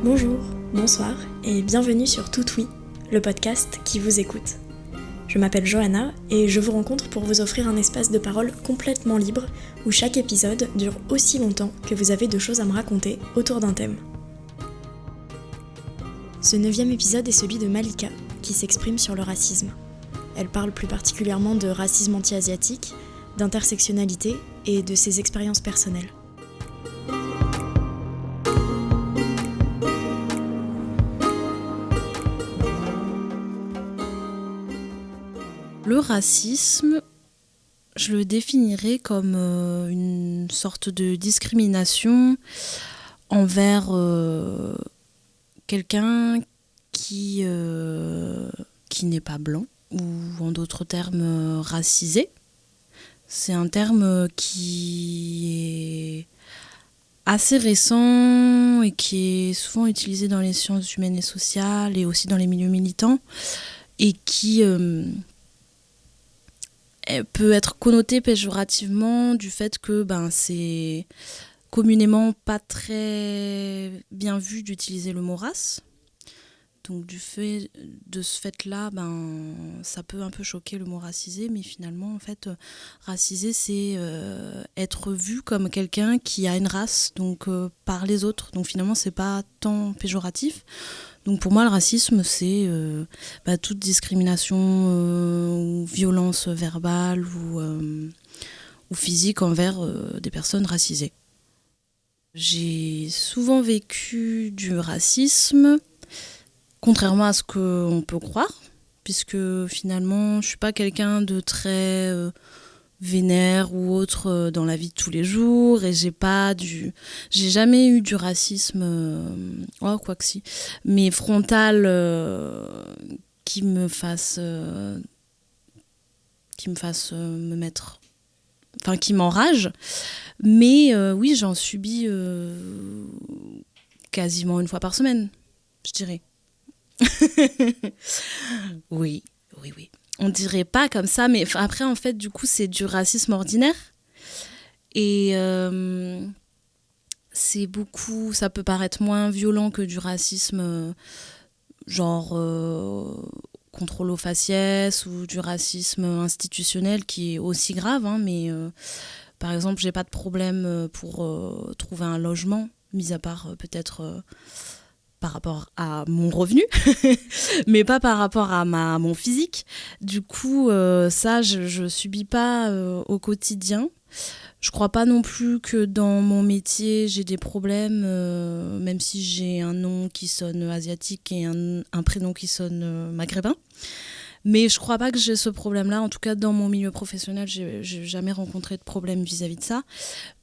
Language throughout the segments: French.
Bonjour, bonsoir et bienvenue sur Tout Oui, le podcast qui vous écoute. Je m'appelle Johanna et je vous rencontre pour vous offrir un espace de parole complètement libre où chaque épisode dure aussi longtemps que vous avez de choses à me raconter autour d'un thème. Ce 9e épisode est celui de Malika qui s'exprime sur le racisme. Elle parle plus particulièrement de racisme anti-asiatique, d'intersectionnalité et de ses expériences personnelles. Le racisme, je le définirais comme une sorte de discrimination envers quelqu'un qui n'est pas blanc, ou en d'autres termes racisé. C'est un terme qui est assez récent et qui est souvent utilisé dans les sciences humaines et sociales et aussi dans les milieux militants et qui peut être connoté péjorativement du fait que c'est communément pas très bien vu d'utiliser le mot race. Donc de ce fait-là, ça peut un peu choquer le mot racisé, mais finalement, en fait, racisé, c'est être vu comme quelqu'un qui a une race, donc par les autres. Donc finalement, c'est pas tant péjoratif. Donc pour moi, le racisme, c'est toute discrimination ou violence verbale ou physique envers des personnes racisées. J'ai souvent vécu du racisme, contrairement à ce qu'on peut croire, puisque finalement, je ne suis pas quelqu'un de très vénère ou autre dans la vie de tous les jours, et j'ai jamais eu du racisme, quoi que si, mais frontal qui me fasse me mettre, enfin qui m'enrage, mais oui, j'en subis quasiment une fois par semaine, je dirais. Oui. On dirait pas comme ça, mais après, en fait, du coup, c'est du racisme ordinaire. Et ça peut paraître moins violent que du racisme contrôle aux faciès ou du racisme institutionnel qui est aussi grave. Mais par exemple, j'ai pas de problème pour trouver un logement, mis à part peut-être par rapport à mon revenu, mais pas par rapport à mon physique. Du coup, ça, je subis pas au quotidien. Je crois pas non plus que dans mon métier, j'ai des problèmes, même si j'ai un nom qui sonne asiatique et un prénom qui sonne maghrébin. Mais je crois pas que j'ai ce problème-là. En tout cas, dans mon milieu professionnel, j'ai jamais rencontré de problème vis-à-vis de ça.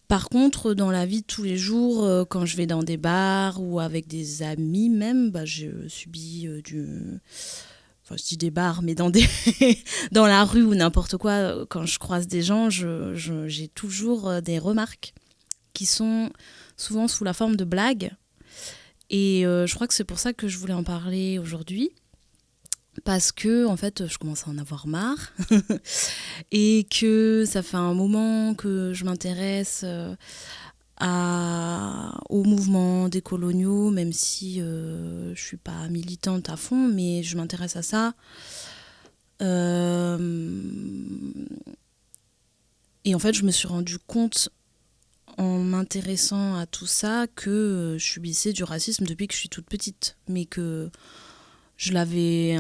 Par contre, dans la vie de tous les jours, quand je vais dans des bars ou avec des amis même, je subis Enfin, je dis des bars, mais dans la rue ou n'importe quoi, quand je croise des gens, j'ai toujours des remarques qui sont souvent sous la forme de blagues. Et je crois que c'est pour ça que je voulais en parler aujourd'hui. Parce que, en fait, je commence à en avoir marre et que ça fait un moment que je m'intéresse au mouvement décoloniaux, même si je ne suis pas militante à fond, mais je m'intéresse à ça. Et en fait, je me suis rendu compte, en m'intéressant à tout ça, que je subissais du racisme depuis que je suis toute petite, mais que je l'avais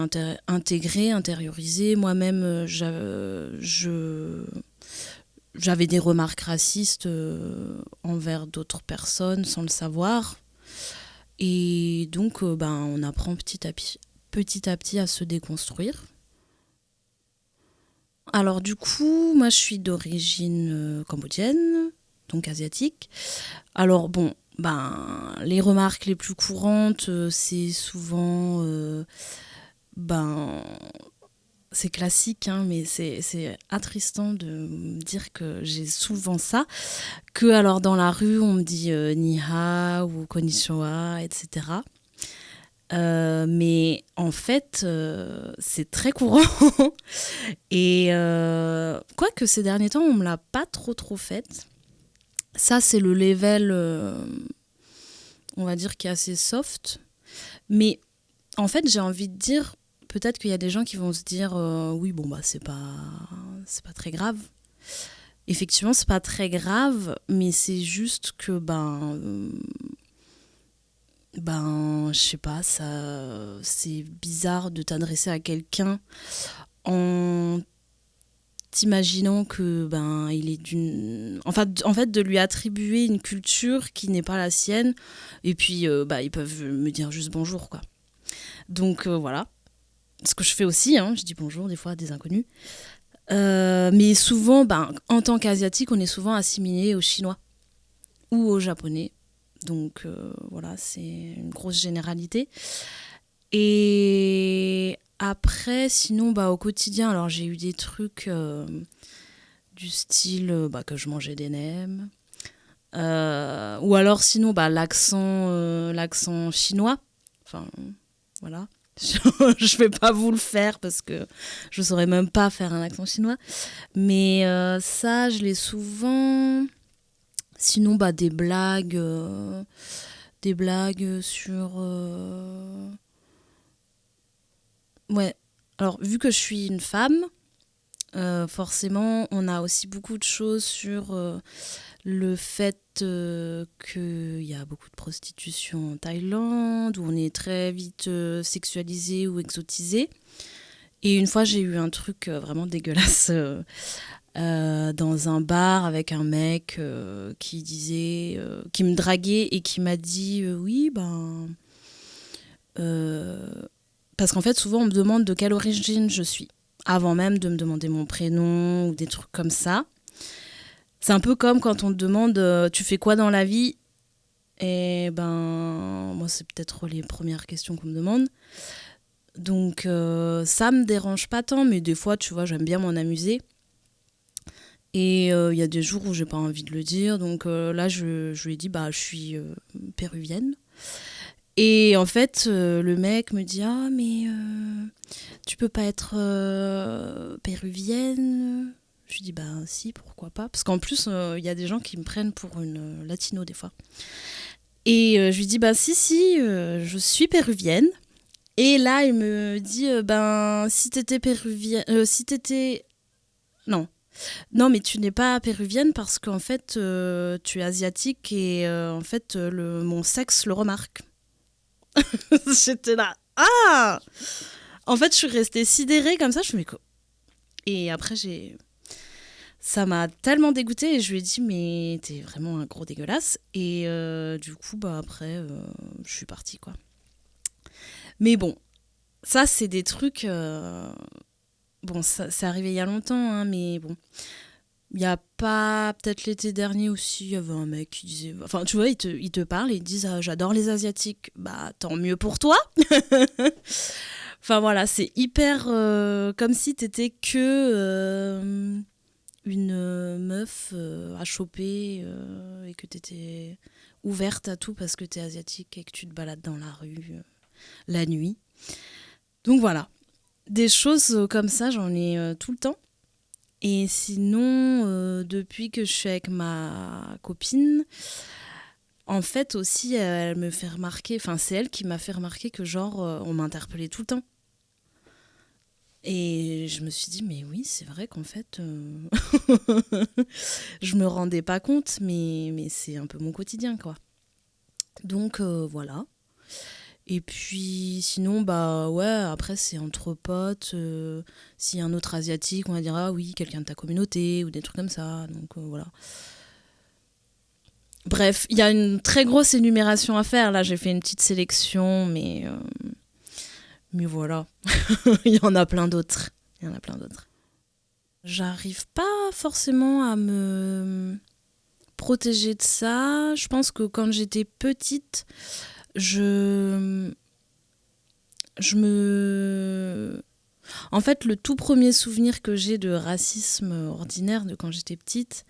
intégré, intériorisé. Moi-même, j'avais des remarques racistes envers d'autres personnes sans le savoir. Et donc, on apprend petit à petit à se déconstruire. Alors du coup, moi, je suis d'origine cambodgienne, donc asiatique. Alors bon, les remarques les plus courantes, c'est souvent... c'est classique, mais c'est attristant de me dire que j'ai souvent ça. Que alors dans la rue, on me dit ni hao ou konnichiwa, etc. Mais en fait, c'est très courant. Et quoique ces derniers temps, on ne me l'a pas trop fait. Ça, c'est le level on va dire, qui est assez soft. Mais en fait, j'ai envie de dire, peut-être qu'il y a des gens qui vont se dire oui, bon, bah, c'est pas très grave. Effectivement, c'est pas très grave, mais c'est juste que, je sais pas, c'est bizarre de t'adresser à quelqu'un en t'imaginant que il est en fait de lui attribuer une culture qui n'est pas la sienne, et puis ils peuvent me dire juste bonjour, quoi. Donc voilà, ce que je fais aussi, hein, je dis bonjour des fois à des inconnus. Mais souvent, en tant qu'asiatique, on est souvent assimilé aux Chinois ou aux Japonais. Donc voilà, c'est une grosse généralité. Et après, sinon, au quotidien, alors j'ai eu des trucs du style que je mangeais des nems. Ou alors sinon, l'accent chinois. Enfin, voilà. Je vais pas vous le faire parce que je saurais même pas faire un accent chinois. Mais ça, je l'ai souvent. Sinon, des blagues sur... Ouais. Alors, vu que je suis une femme, forcément, on a aussi beaucoup de choses sur le fait qu'il y a beaucoup de prostitution en Thaïlande, où on est très vite sexualisé ou exotisé. Et une fois, j'ai eu un truc vraiment dégueulasse dans un bar avec un mec qui me draguait et qui m'a dit oui, parce qu'en fait, souvent, on me demande de quelle origine je suis, avant même de me demander mon prénom ou des trucs comme ça. C'est un peu comme quand on te demande tu fais quoi dans la vie ? Et moi, c'est peut-être les premières questions qu'on me demande. Donc, ça me dérange pas tant, mais des fois, tu vois, j'aime bien m'en amuser. Et il y a des jours où j'ai pas envie de le dire. Donc là, je lui ai dit, je suis péruvienne. Et en fait, le mec me dit, ah, mais tu peux pas être péruvienne ? Je lui dis, si, pourquoi pas ? Parce qu'en plus, il y a des gens qui me prennent pour une latino des fois. Et je lui dis, si, je suis péruvienne. Et là, il me dit, si t'étais péruvienne... Non, mais tu n'es pas péruvienne parce qu'en fait, tu es asiatique et en fait, mon sexe le remarque. J'étais là. Ah ! En fait, je suis restée sidérée comme ça. Je me dis, et après, ça m'a tellement dégoûtée et je lui ai dit, mais t'es vraiment un gros dégueulasse. Et du coup, après, je suis partie, quoi. Mais bon, ça, c'est des trucs... Bon, ça, c'est arrivé il y a longtemps, hein, mais bon. Il n'y a pas... Peut-être l'été dernier aussi, il y avait un mec qui disait... Enfin, tu vois, ils te parlent et ils disent « J'adore les Asiatiques. » Tant mieux pour toi. Enfin, voilà, c'est hyper... comme si t'étais que une meuf à choper et que t'étais ouverte à tout parce que t'es asiatique et que tu te balades dans la rue la nuit. Donc voilà. Des choses comme ça, j'en ai tout le temps. Et sinon, depuis que je suis avec ma copine, en fait aussi, elle me fait remarquer, enfin c'est elle qui m'a fait remarquer que genre, on m'interpellait tout le temps. Et je me suis dit, mais oui, c'est vrai qu'en fait, je me rendais pas compte, mais c'est un peu mon quotidien, quoi. Donc voilà. Et puis sinon, ouais, après c'est entre potes. S'il y a un autre asiatique, on va dire, ah oui, quelqu'un de ta communauté, ou des trucs comme ça. Donc voilà. Bref, il y a une très grosse énumération à faire. Là, j'ai fait une petite sélection, mais voilà. Il y en a plein d'autres. J'arrive pas forcément à me protéger de ça. Je pense que quand j'étais petite, En fait, le tout premier souvenir que j'ai de racisme ordinaire de quand j'étais petite,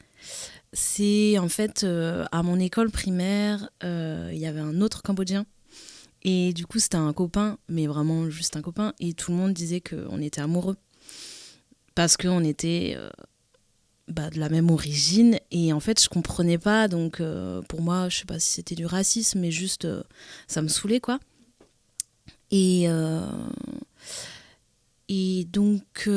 c'est en fait à mon école primaire, il y avait un autre Cambodgien. Et du coup, c'était un copain, mais vraiment juste un copain. Et tout le monde disait qu'on était amoureux. Parce qu'on était de la même origine, et en fait je comprenais pas, donc pour moi je sais pas si c'était du racisme, mais juste ça me saoulait quoi. Et donc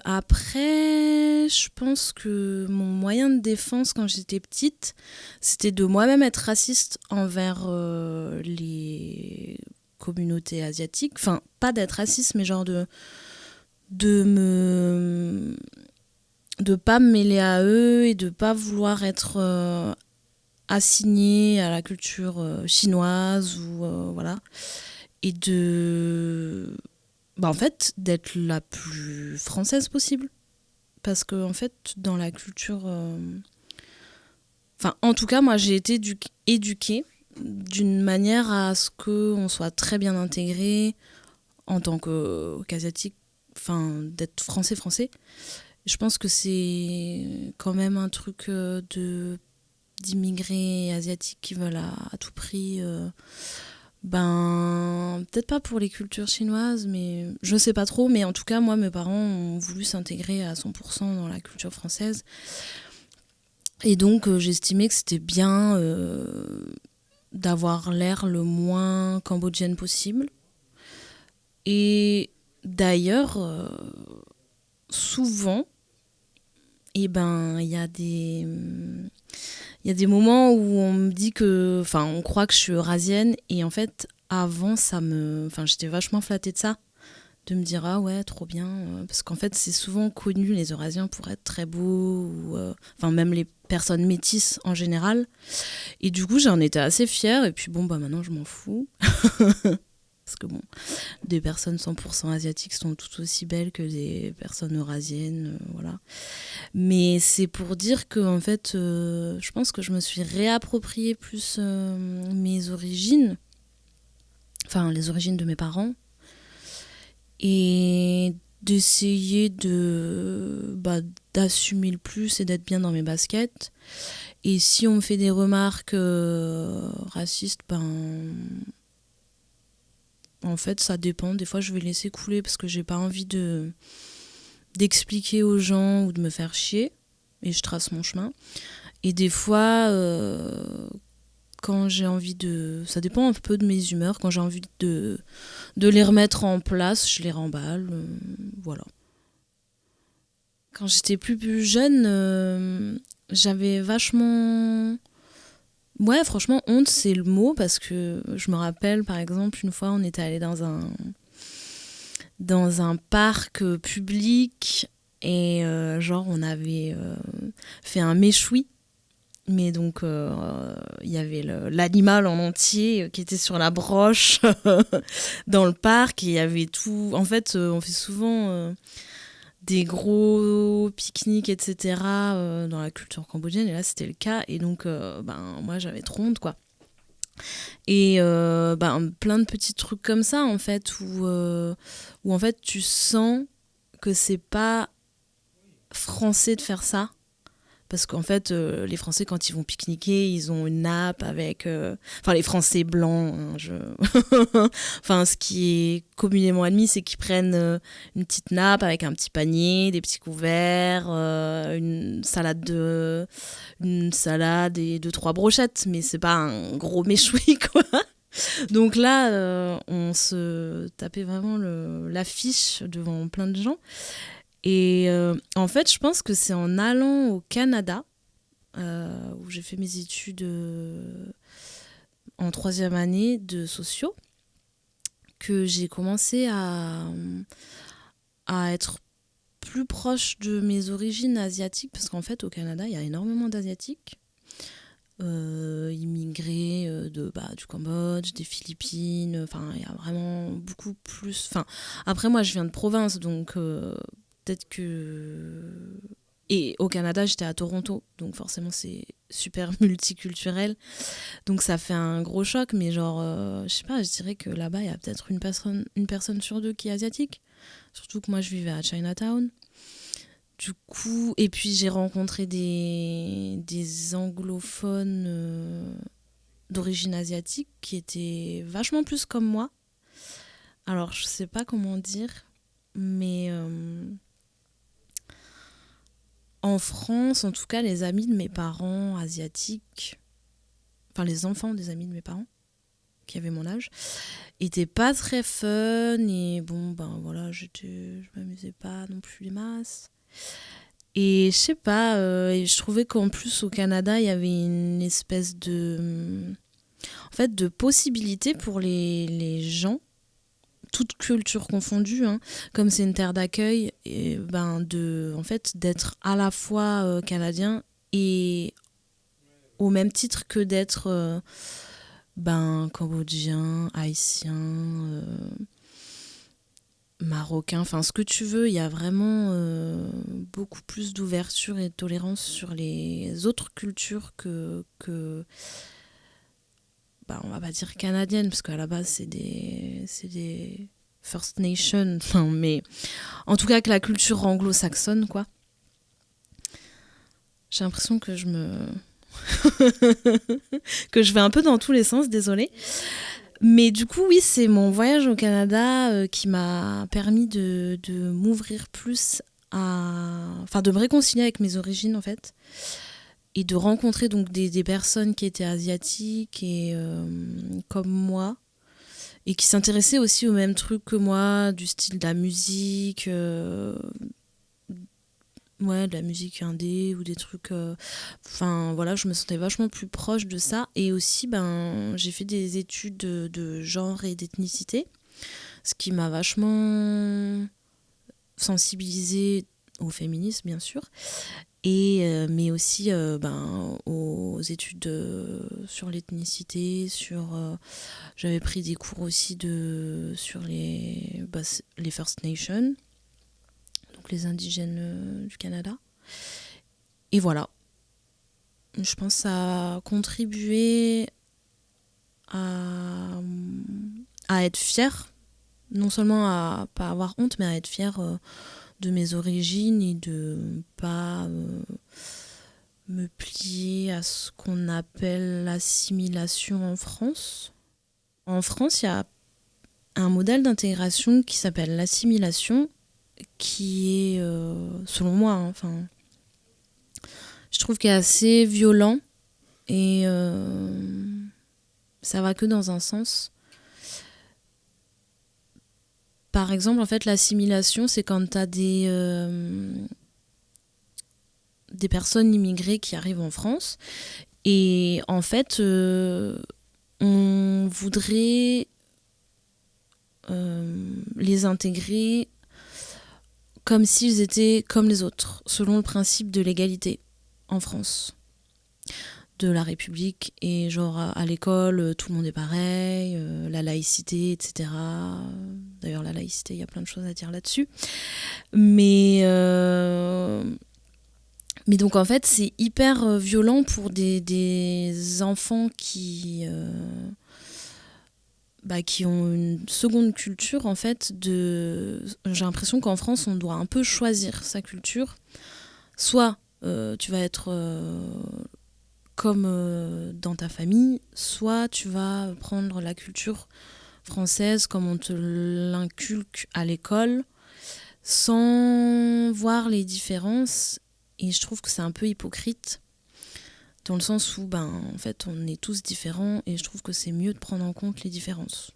après, je pense que mon moyen de défense quand j'étais petite, c'était de moi-même être raciste envers les communautés asiatiques. Enfin, pas d'être raciste, mais genre de pas me mêler à eux et de pas vouloir être assignée à la culture chinoise ou voilà. Et en fait, d'être la plus française possible. Parce que, en fait, dans la culture... en tout cas, moi, j'ai été éduquée d'une manière à ce qu'on soit très bien intégré en tant qu'asiatique, d'être français. Je pense que c'est quand même un truc d'immigrés asiatiques qui veulent à tout prix... peut-être pas pour les cultures chinoises, mais je sais pas trop. Mais en tout cas, moi, mes parents ont voulu s'intégrer à 100% dans la culture française. Et donc, j'estimais que c'était bien d'avoir l'air le moins cambodgienne possible. Et d'ailleurs, souvent, il y a des moments où on me dit on croit que je suis eurasienne, et en fait, avant, j'étais vachement flattée de ça, de me dire ah ouais, trop bien, parce qu'en fait, c'est souvent connu les Eurasiens pour être très beaux, ou même les personnes métisses en général. Et du coup, j'en étais assez fière, et puis maintenant, je m'en fous. Parce que des personnes 100% asiatiques sont tout aussi belles que des personnes eurasiennes, voilà. Mais c'est pour dire que en fait, je pense que je me suis réapproprié plus mes origines, les origines de mes parents, et d'essayer d'assumer le plus et d'être bien dans mes baskets. Et si on me fait des remarques racistes, en fait, ça dépend. Des fois, je vais laisser couler parce que j'ai pas envie d'expliquer aux gens ou de me faire chier. Et je trace mon chemin. Et des fois, quand j'ai envie ça dépend un peu de mes humeurs. Quand j'ai envie de les remettre en place, je les remballe. Voilà. Quand j'étais plus jeune, j'avais vachement... Ouais, franchement, honte, c'est le mot, parce que je me rappelle, par exemple, une fois, on était allé dans un parc public, et on avait fait un méchoui, mais donc il y avait l'animal en entier qui était sur la broche dans le parc, et il y avait tout. En fait, on fait souvent des gros pique-niques, etc. Dans la culture cambodgienne, et là c'était le cas, et donc moi j'avais trop honte quoi. Et plein de petits trucs comme ça en fait, où en fait tu sens que c'est pas français de faire ça, parce qu'en fait les Français, quand ils vont pique-niquer, ils ont une nappe avec les Français blancs, hein, ce qui est communément admis, c'est qu'ils prennent une petite nappe avec un petit panier, des petits couverts, une salade et 2-3 brochettes, mais c'est pas un gros méchoui quoi. Donc là on se tapait vraiment l'affiche devant plein de gens. Et en fait, je pense que c'est en allant au Canada, où j'ai fait mes études en 3e année de sociaux, que j'ai commencé à être plus proche de mes origines asiatiques, parce qu'en fait, au Canada, il y a énormément d'Asiatiques, immigrés du Cambodge, des Philippines, il y a vraiment beaucoup plus... Après, moi, je viens de province, donc... peut-être que... Et au Canada, j'étais à Toronto, donc forcément c'est super multiculturel. Donc ça fait un gros choc, mais je sais pas, je dirais que là-bas, il y a peut-être une personne sur 2 qui est asiatique. Surtout que moi, je vivais à Chinatown. Du coup, et puis j'ai rencontré des anglophones d'origine asiatique qui étaient vachement plus comme moi. Alors, je sais pas comment dire, mais... en France, en tout cas, les amis de mes parents asiatiques, enfin les enfants des amis de mes parents, qui avaient mon âge, étaient pas très fun. Et bon, ben voilà, je m'amusais pas non plus les masses. Et je sais pas, et je trouvais qu'en plus au Canada, il y avait une espèce de possibilité pour les gens, toute culture confondue, hein, comme c'est une terre d'accueil, et d'être à la fois canadien et au même titre que d'être cambodgien, haïtien, marocain, enfin ce que tu veux. Il y a vraiment beaucoup plus d'ouverture et de tolérance sur les autres cultures que on va pas dire canadienne, parce qu'à la base c'est des First Nations, mais en tout cas que la culture anglo-saxonne, quoi. J'ai l'impression que je vais un peu dans tous les sens, désolée. Mais du coup, oui, c'est mon voyage au Canada qui m'a permis de m'ouvrir plus de me réconcilier avec mes origines, en fait. Et de rencontrer donc des personnes qui étaient asiatiques et comme moi, et qui s'intéressaient aussi aux mêmes trucs que moi, du style de la musique, de la musique indé ou des trucs. Je me sentais vachement plus proche de ça. Et aussi, j'ai fait des études de genre et d'ethnicité, ce qui m'a vachement sensibilisée au féminisme, bien sûr. Mais aussi aux études sur l'ethnicité, j'avais pris des cours aussi sur les First Nations, donc les indigènes du Canada. Et voilà, je pense que ça a contribué à être fière, non seulement à pas avoir honte, mais à être fière de mes origines et de pas me plier à ce qu'on appelle l'assimilation en France. En France, il y a un modèle d'intégration qui s'appelle l'assimilation, qui est, selon moi, je trouve qu'il est assez violent et ça va que dans un sens. Par exemple, en fait, l'assimilation, c'est quand tu as des personnes immigrées qui arrivent en France et en fait, on voudrait les intégrer comme s'ils étaient comme les autres, selon le principe de l'égalité en France, de la République, et genre à l'école tout le monde est pareil, la laïcité, etc. D'ailleurs la laïcité, il y a plein de choses à dire là-dessus, mais donc en fait c'est hyper violent pour des enfants qui ont une seconde culture, en fait. J'ai l'impression qu'en France on doit un peu choisir sa culture, soit tu vas être comme dans ta famille, soit tu vas prendre la culture française comme on te l'inculque à l'école, sans voir les différences. Et je trouve que c'est un peu hypocrite, dans le sens où en fait on est tous différents, et je trouve que c'est mieux de prendre en compte les différences.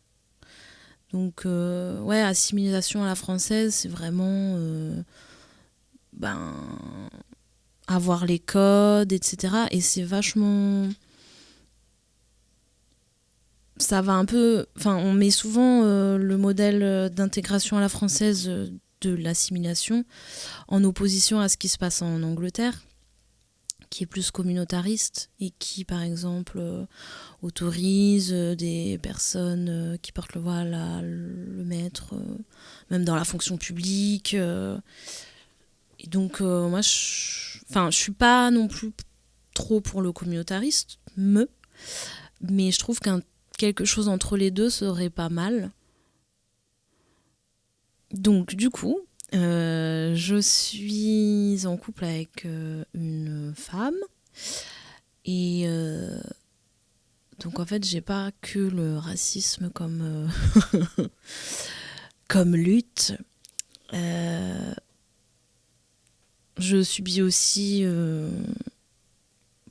Donc assimilation à la française, c'est vraiment avoir les codes, etc. Et c'est vachement... Ça va un peu... on met souvent le modèle d'intégration à la française de l'assimilation en opposition à ce qui se passe en Angleterre, qui est plus communautariste et qui, par exemple, autorise des personnes qui portent le voile à le mettre, même dans la fonction publique. Et donc, moi, je suis pas non plus trop pour le communautariste, mais je trouve quelque chose entre les deux serait pas mal. Donc, du coup, je suis en couple avec une femme, et donc en fait j'ai pas que le racisme comme comme lutte. Je subis aussi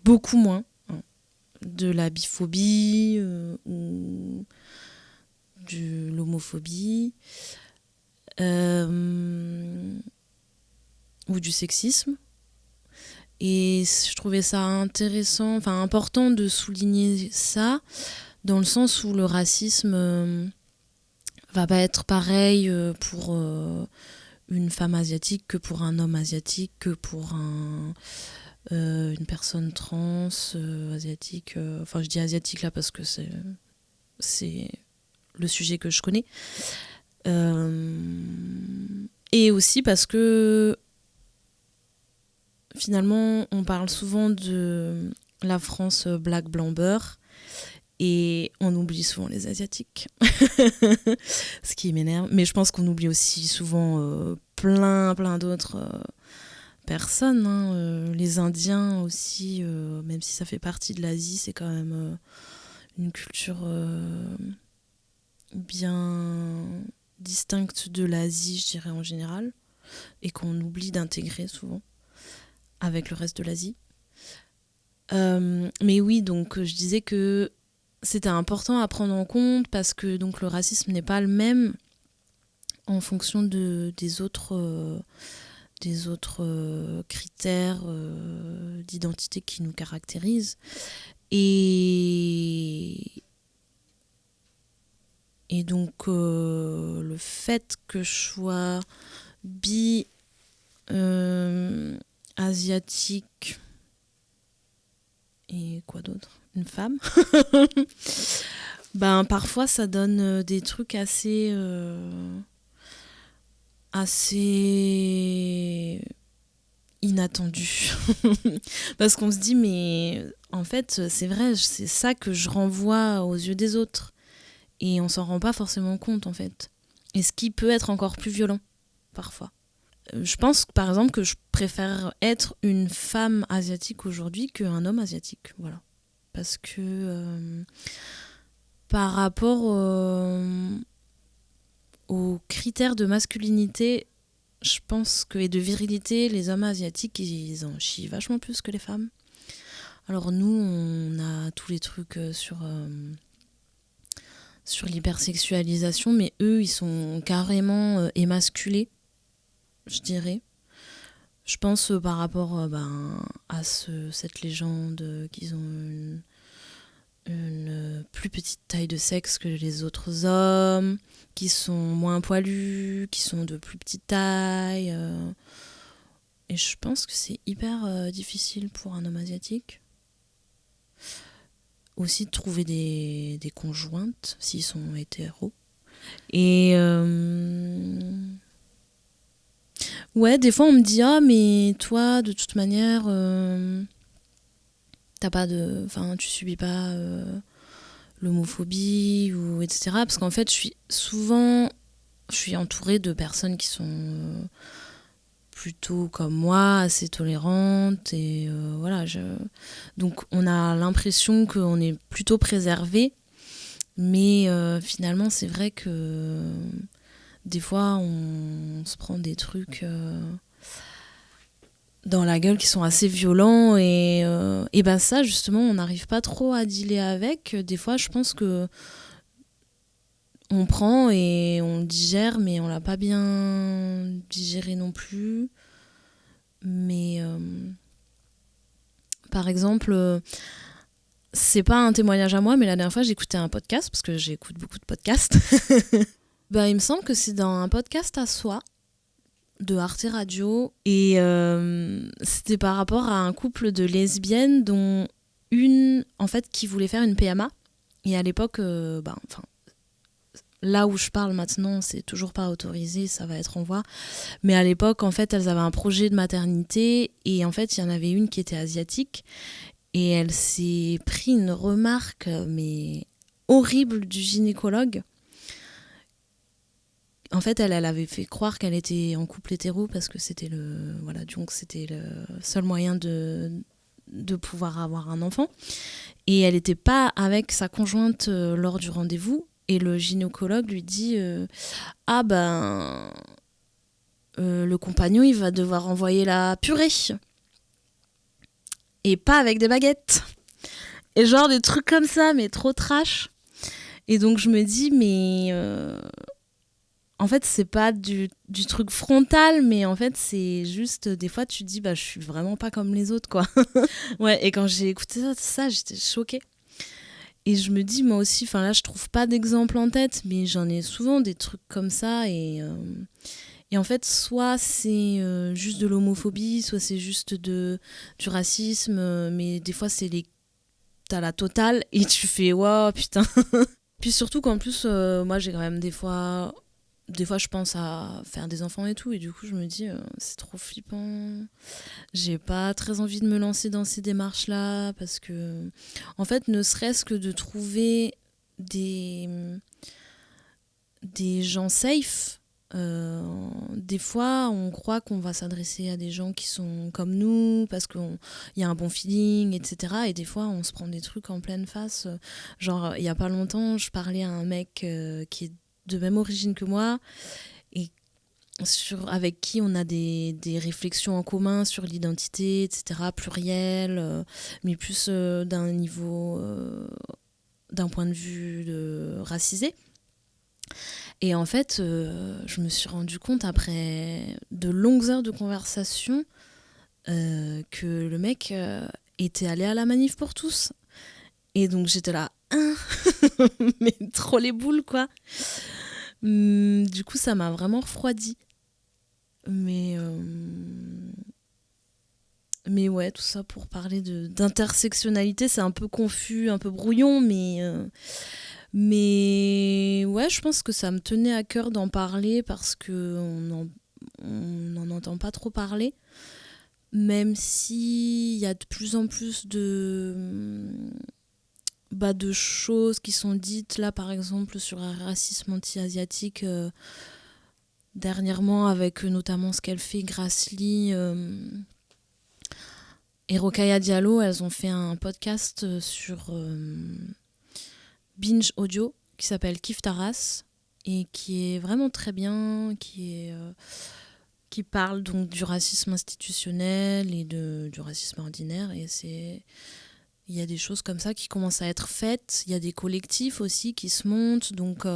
beaucoup moins de la biphobie ou de l'homophobie ou du sexisme. Et je trouvais ça important de souligner ça, dans le sens où le racisme va pas être pareil pour une femme asiatique que pour un homme asiatique, que pour une personne trans asiatique. Je dis asiatique là parce que c'est le sujet que je connais. Et aussi parce que finalement, on parle souvent de la France black, blanc, beurre, et on oublie souvent les Asiatiques. Ce qui m'énerve. Mais je pense qu'on oublie aussi souvent plein d'autres personnes. Les Indiens aussi, même si ça fait partie de l'Asie, c'est quand même une culture bien distincte de l'Asie, je dirais en général, et qu'on oublie d'intégrer souvent avec le reste de l'Asie. Mais oui, donc je disais que c'était important à prendre en compte parce que donc, le racisme n'est pas le même en fonction des autres critères d'identité qui nous caractérisent. Et donc le fait que je sois asiatique et quoi d'autre, une femme, parfois ça donne des trucs assez inattendus. Parce qu'on se dit, mais en fait c'est vrai, c'est ça que je renvoie aux yeux des autres, et on s'en rend pas forcément compte en fait, et ce qui peut être encore plus violent parfois. Je pense par exemple que je préfère être une femme asiatique aujourd'hui qu'un homme asiatique, voilà. Parce que par rapport aux critères de masculinité, je pense et de virilité, les hommes asiatiques, ils en chient vachement plus que les femmes. Alors nous, on a tous les trucs sur l'hypersexualisation, mais eux, ils sont carrément émasculés, je dirais. Je pense par rapport à cette légende qu'ils ont une plus petite taille de sexe que les autres hommes, qui sont moins poilus, qui sont de plus petite taille. Et je pense que c'est hyper difficile pour un homme asiatique. Aussi de trouver des conjointes, s'ils sont hétéros. Et ouais, des fois on me dit, mais toi, de toute manière, tu subis pas l'homophobie, ou etc. Parce qu'en fait, je suis entourée de personnes qui sont plutôt comme moi, assez tolérantes, et voilà. Donc on a l'impression qu'on est plutôt préservé, mais finalement, c'est vrai que des fois, on se prend des trucs dans la gueule qui sont assez violents, et ça, justement, on n'arrive pas trop à dealer avec. Des fois, je pense que on prend et on le digère, mais on l'a pas bien digéré non plus. Mais par exemple, c'est pas un témoignage à moi, mais la dernière fois, j'écoutais un podcast, parce que j'écoute beaucoup de podcasts. Il me semble que c'est dans un podcast à soi de Arte Radio, et c'était par rapport à un couple de lesbiennes dont une, en fait, qui voulait faire une PMA, et à l'époque, là où je parle maintenant, c'est toujours pas autorisé, ça va être en voie, mais à l'époque, en fait, elles avaient un projet de maternité, et en fait, il y en avait une qui était asiatique, et elle s'est pris une remarque mais horrible du gynécologue. En fait, elle avait fait croire qu'elle était en couple hétéro, parce que c'était le seul moyen de pouvoir avoir un enfant. Et elle n'était pas avec sa conjointe lors du rendez-vous. Et le gynécologue lui dit le compagnon, il va devoir envoyer la purée. Et pas avec des baguettes. Et genre des trucs comme ça, mais trop trash. Et donc je me dis, mais en fait, c'est pas du truc frontal, mais en fait, c'est juste, des fois, tu te dis, bah, je suis vraiment pas comme les autres, quoi. Ouais, et quand j'ai écouté ça, j'étais choquée. Et je me dis, moi aussi, enfin là, je trouve pas d'exemple en tête, mais j'en ai souvent des trucs comme ça. Et en fait, soit c'est juste de l'homophobie, soit c'est juste du racisme, mais des fois, t'as la totale et tu fais, waouh, putain. Puis surtout qu'en plus, moi, j'ai quand même des fois, je pense à faire des enfants et tout, et du coup, je me dis, c'est trop flippant. J'ai pas très envie de me lancer dans ces démarches-là, parce que, en fait, ne serait-ce que de trouver des gens safe, des fois, on croit qu'on va s'adresser à des gens qui sont comme nous, parce qu'il y a un bon feeling, etc. Et des fois, on se prend des trucs en pleine face. Genre, il y a pas longtemps, je parlais à un mec qui est de même origine que moi, et avec qui on a des réflexions en commun sur l'identité, etc., pluriel, mais plus d'un niveau, d'un point de vue racisé. Et en fait, je me suis rendu compte après de longues heures de conversation que le mec était allé à la manif pour tous. Et donc j'étais là, mais trop les boules, quoi. Du coup, ça m'a vraiment refroidi. Mais ouais, tout ça pour parler d'intersectionnalité, c'est un peu confus, un peu brouillon, mais ouais, je pense que ça me tenait à cœur d'en parler parce qu'on n'en entend pas trop parler, même s'il y a de plus en plus de choses qui sont dites, là par exemple sur un racisme anti-asiatique, dernièrement, avec notamment ce qu'elle fait, Grassley et Rokhaya Diallo. Elles ont fait un podcast sur Binge Audio qui s'appelle Kiffe ta race et qui est vraiment très bien, qui parle donc du racisme institutionnel et du racisme ordinaire. Et il y a des choses comme ça qui commencent à être faites. Il y a des collectifs aussi qui se montent, donc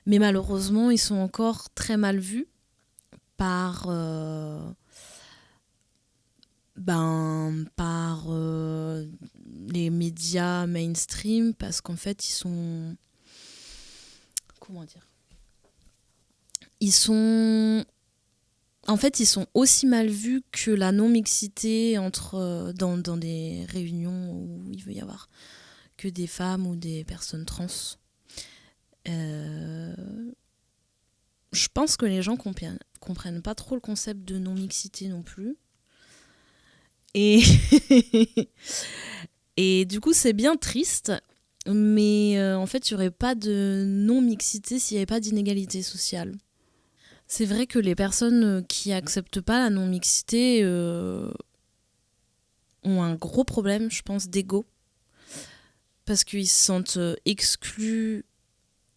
mais malheureusement ils sont encore très mal vus par les médias mainstream, parce qu'en fait ils sont, comment dire, ils sont aussi mal vus que la non-mixité dans des réunions où il veut y avoir que des femmes ou des personnes trans. Je pense que les gens comprennent pas trop le concept de non-mixité non plus. Et du coup, c'est bien triste, mais en fait, il n'y aurait pas de non-mixité s'il n'y avait pas d'inégalité sociale. C'est vrai que les personnes qui acceptent pas la non-mixité ont un gros problème, je pense, d'ego, parce qu'ils se sentent exclus,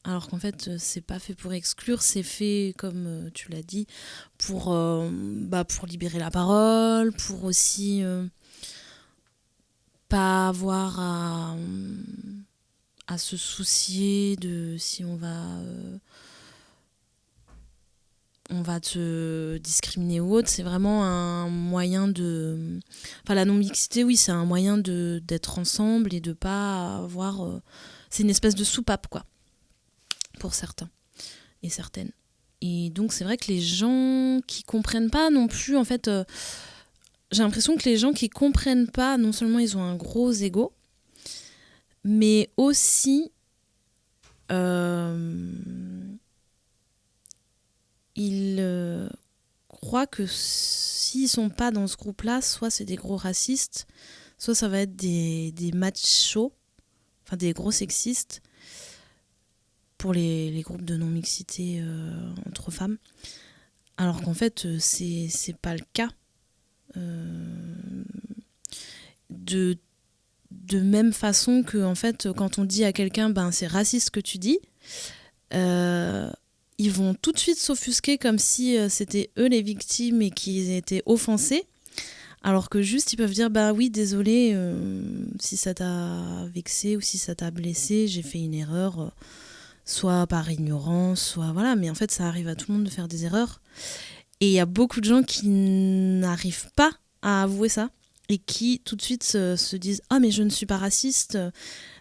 alors qu'en fait, c'est pas fait pour exclure, c'est fait, comme tu l'as dit, pour libérer la parole, pour aussi pas avoir à se soucier de si on va te discriminer ou autre. C'est vraiment un moyen de... Enfin, la non-mixité, oui, c'est un moyen d'être ensemble et de pas avoir... C'est une espèce de soupape, quoi, pour certains et certaines. Et donc, c'est vrai que les gens qui comprennent pas non plus, en fait... j'ai l'impression que les gens qui comprennent pas, non seulement ils ont un gros ego, mais aussi... ils croient que s'ils sont pas dans ce groupe-là, soit c'est des gros racistes, soit ça va être des machos, enfin des gros sexistes pour les groupes de non-mixité entre femmes. Alors qu'en fait, c'est pas le cas. De même façon que, en fait, quand on dit à quelqu'un, c'est raciste ce que tu dis, ils vont tout de suite s'offusquer comme si c'était eux les victimes et qu'ils étaient offensés. Alors que juste, ils peuvent dire, bah oui, désolé, si ça t'a vexé ou si ça t'a blessé, j'ai fait une erreur, soit par ignorance, soit voilà. Mais en fait, ça arrive à tout le monde de faire des erreurs. Et il y a beaucoup de gens qui n'arrivent pas à avouer ça et qui tout de suite se disent, ah mais je ne suis pas raciste.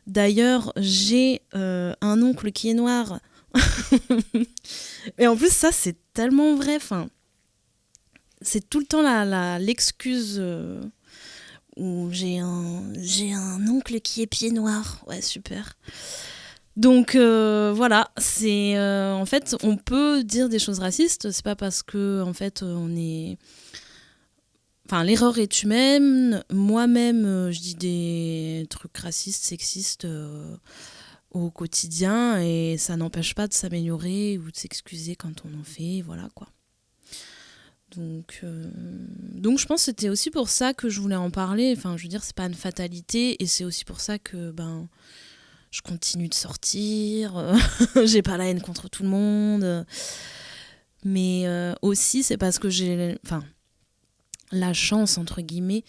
D'ailleurs, j'ai un oncle qui est noir. Et en plus, ça, c'est tellement vrai. Enfin, c'est tout le temps l'excuse où j'ai un oncle qui est pied noir. Ouais, super. Donc voilà, c'est en fait, on peut dire des choses racistes. C'est pas parce que en fait, on est. Enfin, l'erreur est humaine. Moi-même, je dis des trucs racistes, sexistes au quotidien et ça n'empêche pas de s'améliorer ou de s'excuser quand on en fait, voilà quoi. Donc je pense que c'était aussi pour ça que je voulais en parler. Enfin, je veux dire, c'est pas une fatalité et c'est aussi pour ça que je continue de sortir. J'ai pas la haine contre tout le monde. Mais aussi, c'est parce que j'ai la chance, entre guillemets.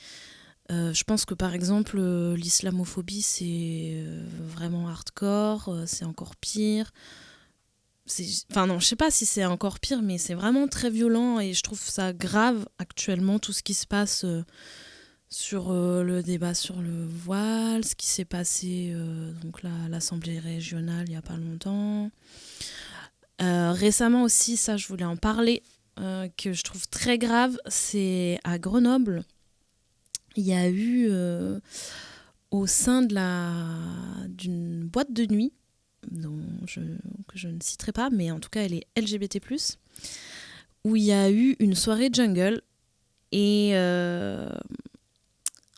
Je pense que par exemple, l'islamophobie, c'est vraiment hardcore, c'est encore pire. Enfin non, je sais pas si c'est encore pire, mais c'est vraiment très violent et je trouve ça grave actuellement, tout ce qui se passe sur le débat sur le voile, ce qui s'est passé donc l'Assemblée régionale il y a pas longtemps. Récemment aussi, ça je voulais en parler, que je trouve très grave, c'est à Grenoble. Il y a eu au sein d'une boîte de nuit, que je ne citerai pas, mais en tout cas elle est LGBT+, où il y a eu une soirée jungle. Et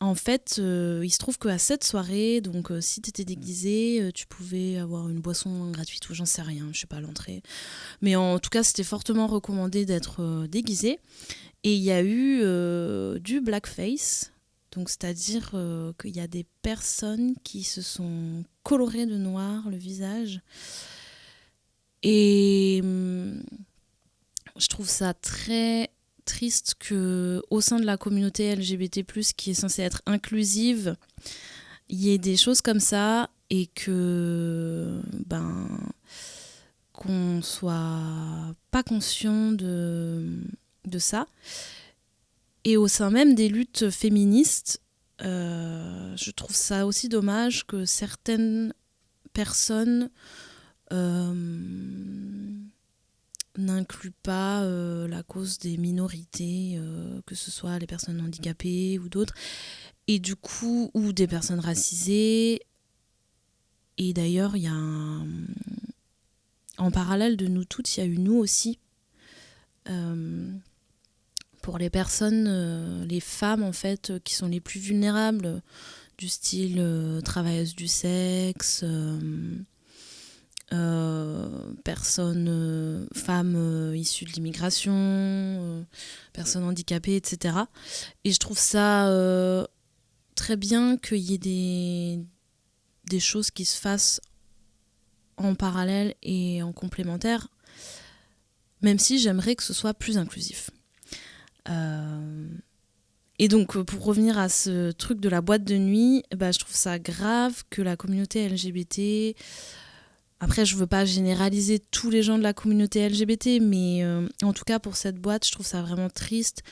en fait, il se trouve qu'à cette soirée, donc si tu étais déguisé, tu pouvais avoir une boisson gratuite ou j'en sais rien, je sais pas, à l'entrée. Mais en tout cas, c'était fortement recommandé d'être déguisé. Et il y a eu du blackface. Donc, c'est-à-dire qu'il y a des personnes qui se sont colorées de noir le visage. Et je trouve ça très triste qu'au sein de la communauté LGBT+, qui est censée être inclusive, il y ait des choses comme ça et qu'on soit pas conscient de ça. Et au sein même des luttes féministes, je trouve ça aussi dommage que certaines personnes n'incluent pas la cause des minorités, que ce soit les personnes handicapées ou d'autres, et du coup, ou des personnes racisées. Et d'ailleurs, il y a en parallèle de nous toutes, il y a eu nous aussi. Pour les personnes, les femmes en fait, qui sont les plus vulnérables, du style travailleuses du sexe, personnes, femmes issues de l'immigration, personnes handicapées, etc. Et je trouve ça très bien qu'il y ait des choses qui se fassent en parallèle et en complémentaire, même si j'aimerais que ce soit plus inclusif. Et donc pour revenir à ce truc de la boîte de nuit, je trouve ça grave que la communauté LGBT, après je veux pas généraliser tous les gens de la communauté LGBT, mais en tout cas pour cette boîte je trouve ça vraiment triste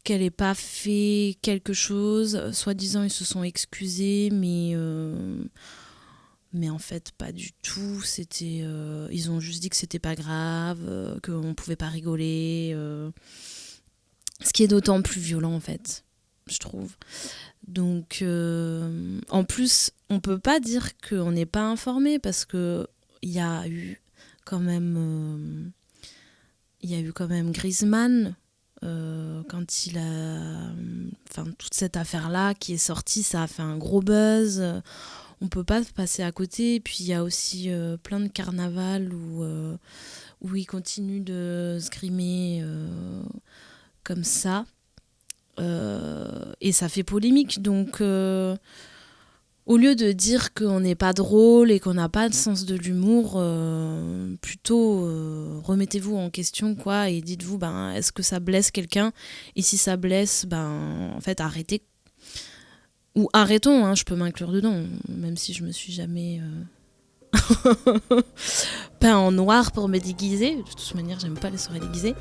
qu'elle ait pas fait quelque chose. Soi-disant ils se sont excusés, mais en fait pas du tout. Ils ont juste dit que c'était pas grave, qu'on pouvait pas rigoler. Ce qui est d'autant plus violent, en fait, je trouve. Donc, en plus, on peut pas dire qu'on n'est pas informé parce qu'il y a eu quand même Griezmann, quand il a... Enfin, toute cette affaire-là qui est sortie, ça a fait un gros buzz. On peut pas passer à côté. Et puis, il y a aussi plein de carnavals où ils continuent de se grimer... comme ça, et ça fait polémique, donc Au lieu de dire qu'on n'est pas drôle et qu'on n'a pas de sens de l'humour, plutôt remettez-vous en question quoi, et dites-vous est-ce que ça blesse quelqu'un, et si ça blesse, en fait arrêtez. Ou arrêtons, hein, je peux m'inclure dedans, même si je me suis jamais peint en noir pour me déguiser. De toute manière, j'aime pas les soirées déguisées.